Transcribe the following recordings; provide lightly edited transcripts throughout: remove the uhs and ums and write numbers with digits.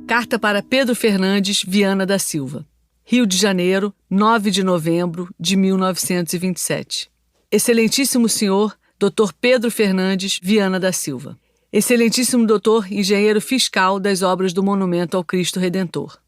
Carta para Pedro Fernandes Viana da Silva. Rio de Janeiro, 9 de novembro de 1927. Excelentíssimo senhor Dr. Pedro Fernandes Viana da Silva. Excelentíssimo doutor engenheiro fiscal das obras do Monumento ao Cristo Redentor.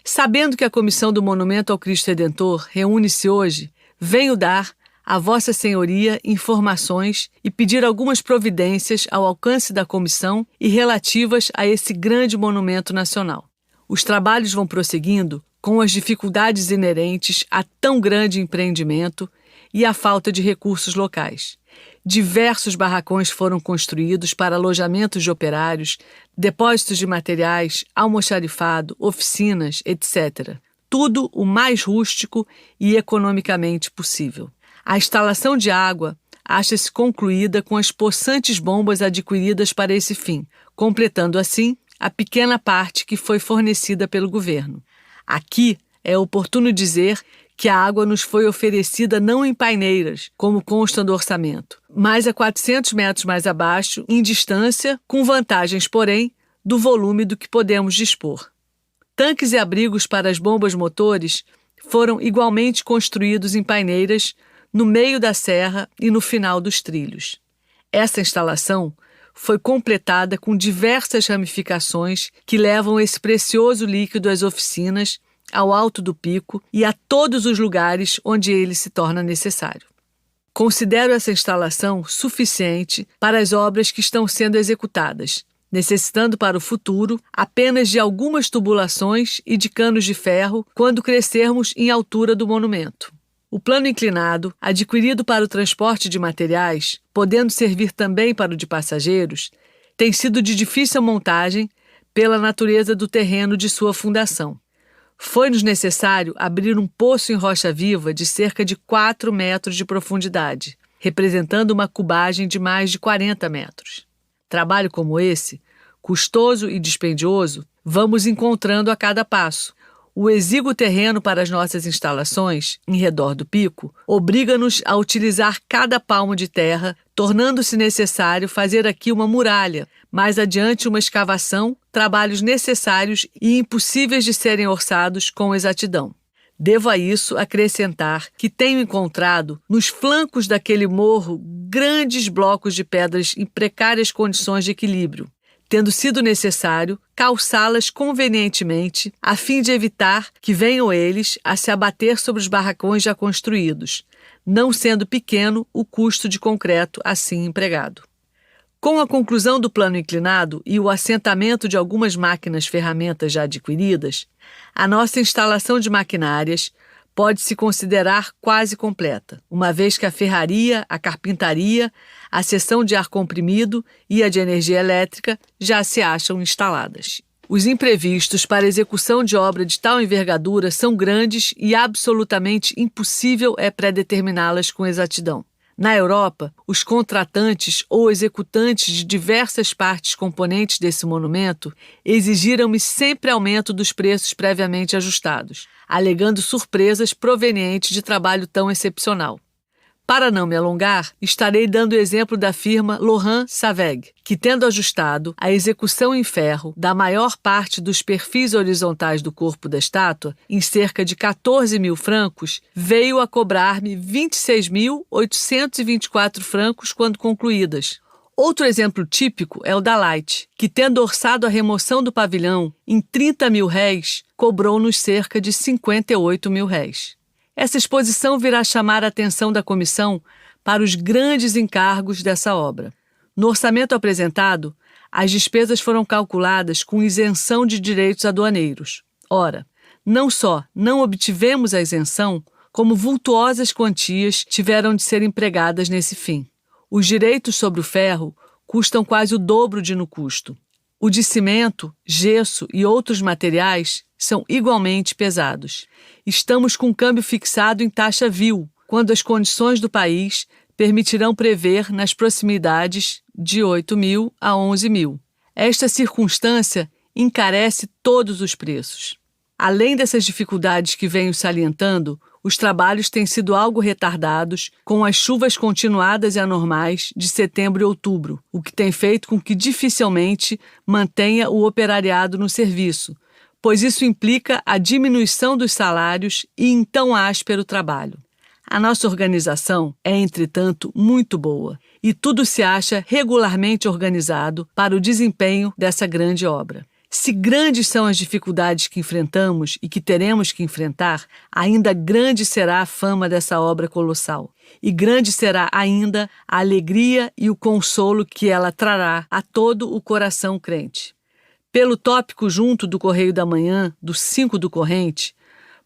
Sabendo que a Comissão do Monumento ao Cristo Redentor reúne-se hoje, venho dar a Vossa Senhoria informações e pedir algumas providências ao alcance da comissão e relativas a esse grande monumento nacional. Os trabalhos vão prosseguindo com as dificuldades inerentes a tão grande empreendimento e a falta de recursos locais. Diversos barracões foram construídos para alojamentos de operários, depósitos de materiais, almoxarifado, oficinas, etc. Tudo o mais rústico e economicamente possível. A instalação de água acha-se concluída com as possantes bombas adquiridas para esse fim, completando assim a pequena parte que foi fornecida pelo governo. Aqui é oportuno dizer que a água nos foi oferecida não em paineiras, como consta do orçamento, mas a 400 metros mais abaixo, em distância, com vantagens, porém, do volume do que podemos dispor. Tanques e abrigos para as bombas motores foram igualmente construídos em paineiras no meio da serra e no final dos trilhos. Essa instalação foi completada com diversas ramificações que levam esse precioso líquido às oficinas, ao alto do pico e a todos os lugares onde ele se torna necessário. Considero essa instalação suficiente para as obras que estão sendo executadas, necessitando para o futuro apenas de algumas tubulações e de canos de ferro quando crescermos em altura do monumento. O plano inclinado, adquirido para o transporte de materiais, podendo servir também para o de passageiros, tem sido de difícil montagem pela natureza do terreno de sua fundação. Foi-nos necessário abrir um poço em rocha viva de cerca de 4 metros de profundidade, representando uma cubagem de mais de 40 metros. Trabalho como esse, custoso e dispendioso, vamos encontrando a cada passo. O exíguo terreno para as nossas instalações, em redor do pico, obriga-nos a utilizar cada palmo de terra, tornando-se necessário fazer aqui uma muralha, mais adiante uma escavação, trabalhos necessários e impossíveis de serem orçados com exatidão. Devo a isso acrescentar que tenho encontrado, nos flancos daquele morro, grandes blocos de pedras em precárias condições de equilíbrio, tendo sido necessário calçá-las convenientemente a fim de evitar que venham eles a se abater sobre os barracões já construídos, não sendo pequeno o custo de concreto assim empregado. Com a conclusão do plano inclinado e o assentamento de algumas máquinas-ferramentas já adquiridas, a nossa instalação de maquinárias pode-se considerar quase completa, uma vez que a ferraria, a carpintaria, a seção de ar comprimido e a de energia elétrica já se acham instaladas. Os imprevistos para a execução de obra de tal envergadura são grandes e absolutamente impossível é predeterminá-las com exatidão. Na Europa, os contratantes ou executantes de diversas partes componentes desse monumento exigiram-me sempre aumento dos preços previamente ajustados, alegando surpresas provenientes de trabalho tão excepcional. Para não me alongar, estarei dando o exemplo da firma Laurent Saveg, que, tendo ajustado a execução em ferro da maior parte dos perfis horizontais do corpo da estátua, em cerca de 14 mil francos, veio a cobrar-me 26.824 francos quando concluídas. Outro exemplo típico é o da Light, que, tendo orçado a remoção do pavilhão em 30 mil réis, cobrou-nos cerca de 58 mil réis. Essa exposição virá chamar a atenção da comissão para os grandes encargos dessa obra. No orçamento apresentado, as despesas foram calculadas com isenção de direitos aduaneiros. Ora, não só não obtivemos a isenção, como vultuosas quantias tiveram de ser empregadas nesse fim. Os direitos sobre o ferro custam quase o dobro de no custo. O de cimento, gesso e outros materiais são igualmente pesados. Estamos com o câmbio fixado em taxa vil, quando as condições do país permitirão prever nas proximidades de 8 mil a 11 mil. Esta circunstância encarece todos os preços. Além dessas dificuldades que venho salientando, Os trabalhos têm sido algo retardados com as chuvas continuadas e anormais de setembro e outubro, o que tem feito com que dificilmente mantenha o operariado no serviço, pois isso implica a diminuição dos salários e em tão áspero trabalho. A nossa organização é, entretanto, muito boa e tudo se acha regularmente organizado para o desempenho dessa grande obra. Se grandes são as dificuldades que enfrentamos e que teremos que enfrentar, ainda grande será a fama dessa obra colossal. E grande será ainda a alegria e o consolo que ela trará a todo o coração crente. Pelo tópico junto do Correio da Manhã, do 5 do Corrente,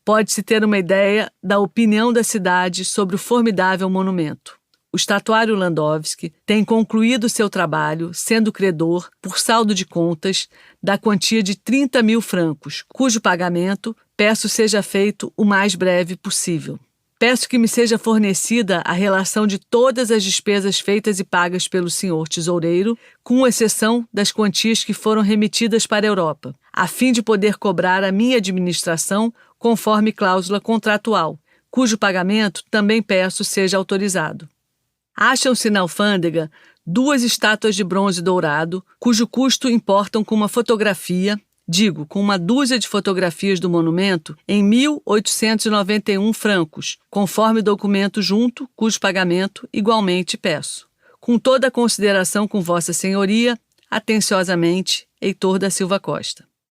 pode-se ter uma ideia da opinião da cidade sobre o formidável monumento. O estatuário Landowski tem concluído seu trabalho, sendo credor, por saldo de contas, da quantia de 30 mil francos, cujo pagamento peço seja feito o mais breve possível. Peço que me seja fornecida a relação de todas as despesas feitas e pagas pelo senhor tesoureiro, com exceção das quantias que foram remetidas para a Europa, a fim de poder cobrar a minha administração conforme cláusula contratual, cujo pagamento também peço seja autorizado. Acham-se na alfândega 2 estátuas de bronze dourado, cujo custo importam com uma fotografia, com uma dúzia de fotografias do monumento, em 1.891 francos, conforme documento junto, cujo pagamento igualmente peço. Com toda a consideração com Vossa Senhoria, atenciosamente, Heitor da Silva Costa.